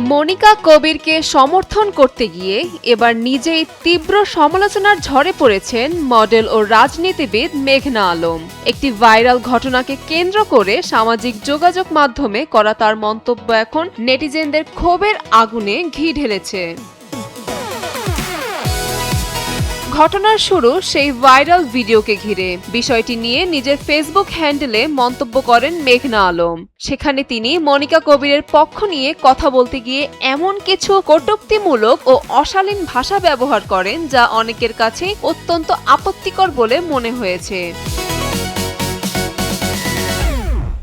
মনিকা কবিরকে সমর্থন করতে গিয়ে এবার নিজেই তীব্র সমালোচনার ঝড়ে পড়েছেন মডেল ও রাজনীতিবিদ মেঘনা আলম। একটি ভাইরাল ঘটনাকে কেন্দ্র করে সামাজিক যোগাযোগ মাধ্যমে করা তার মন্তব্য এখন নেটিজেনদের ক্ষোভের আগুনে ঘি ঢেলেছে। ঘটনার শুরু সেই ভাইরাল ভিডিওকে ঘিরে। বিষয়টি নিয়ে নিজের ফেসবুক হ্যান্ডেলে মন্তব্য করেন মেঘনা আলম। সেখানে তিনি মনিকা কবিরের পক্ষ নিয়ে কথা বলতে গিয়ে এমন কিছু কটূক্তিমূলক ও অশালীন ভাষা ব্যবহার করেন যা অনেকের কাছে অত্যন্ত আপত্তিকর বলে মনে হয়েছে।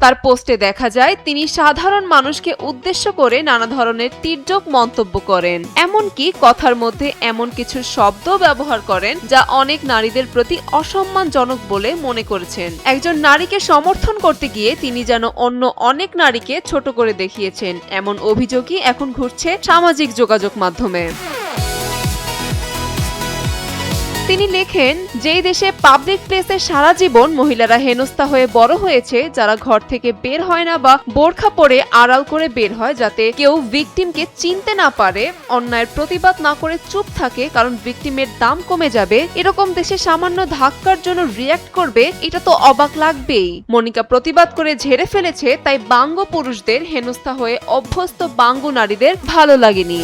তার পোস্টে দেখা যায় তিনি সাধারণ মানুষকে উদ্দেশ্য করে নানা ধরনের তীর্যক মন্তব্য করেন, এমনকি কথার মধ্যে এমন কিছু শব্দ ব্যবহার করেন যা অনেক নারীদের প্রতি অসম্মানজনক বলে মনে করেছেন। একজন নারীকে সমর্থন করতে গিয়ে তিনি যেন অন্য অনেক নারীকে ছোট করে দেখিয়েছেন, এমন অভিযোগই এখন ঘুরছে সামাজিক যোগাযোগ মাধ্যমে। তিনি লেখেন, যেই দেশে পাবলিক প্লেসে সারা জীবন মহিলারা হেনস্থা হয়ে বড় হয়েছে, যারা ঘর থেকে বের হয় না বা বোরখা পরে আড়াল করে বের হয় যাতে কেউ ভিকটিমকে চিনতে না পারে, অন্যায়ের প্রতিবাদ না করে চুপ থাকে কারণ ভিকটিমের দাম কমে যাবে, এরকম দেশে সামান্য ধাক্কার জন্য রিয়্যাক্ট করবে, এটা তো অবাক লাগবেই। মনিকা প্রতিবাদ করে ঝেড়ে ফেলেছে, তাই বাঙ্গ পুরুষদের হেনস্থা হয়ে অভ্যস্ত বাঙ্গু নারীদের ভালো লাগেনি।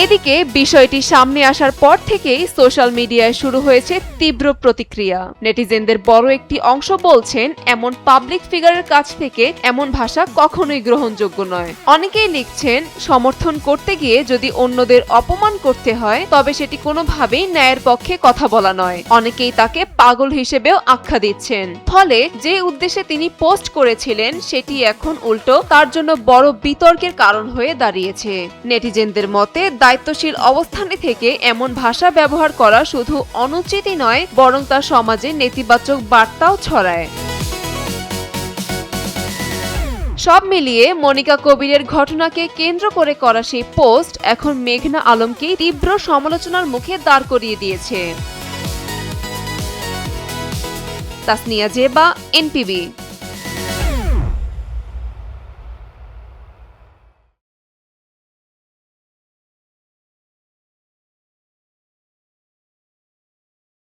এদিকে বিষয়টি সামনে আসার পর থেকেই সোশ্যাল মিডিয়ায় শুরু হয়েছে তীব্র প্রতিক্রিয়া। নেটিজেনদের বড় একটি অংশ বলছেন, এমন পাবলিক ফিগারের কাছ থেকে এমন ভাষা কখনোই গ্রহণযোগ্য নয়। অনেকেই লিখছেন, সমর্থন করতে গিয়ে যদি অন্যদের অপমান করতে হয় তবে সেটি কোনোভাবেই ন্যায়ের পক্ষে কথা বলা নয়। অনেকেই তাকে পাগল হিসেবেও আখ্যা দিচ্ছেন। ফলে যে উদ্দেশ্যে তিনি পোস্ট করেছিলেন সেটি এখন উল্টো তার জন্য বড় বিতর্কের কারণ হয়ে দাঁড়িয়েছে। নেটিজেনদের মতে দায়িত্বশীল অবস্থানে থেকে এমন ভাষা ব্যবহার করা শুধু অনুচিতই নয়, বরং তা সমাজে নেতিবাচক বার্তাও ছড়ায়। সব মিলিয়ে মনিকা কবিরের ঘটনাকে কেন্দ্র করে করা সেই পোস্ট এখন মেঘনা আলমকে তীব্র সমালোচনার মুখে দাঁড় করিয়ে দিয়েছে। তাসনিয়া জেবা, এনপিবি।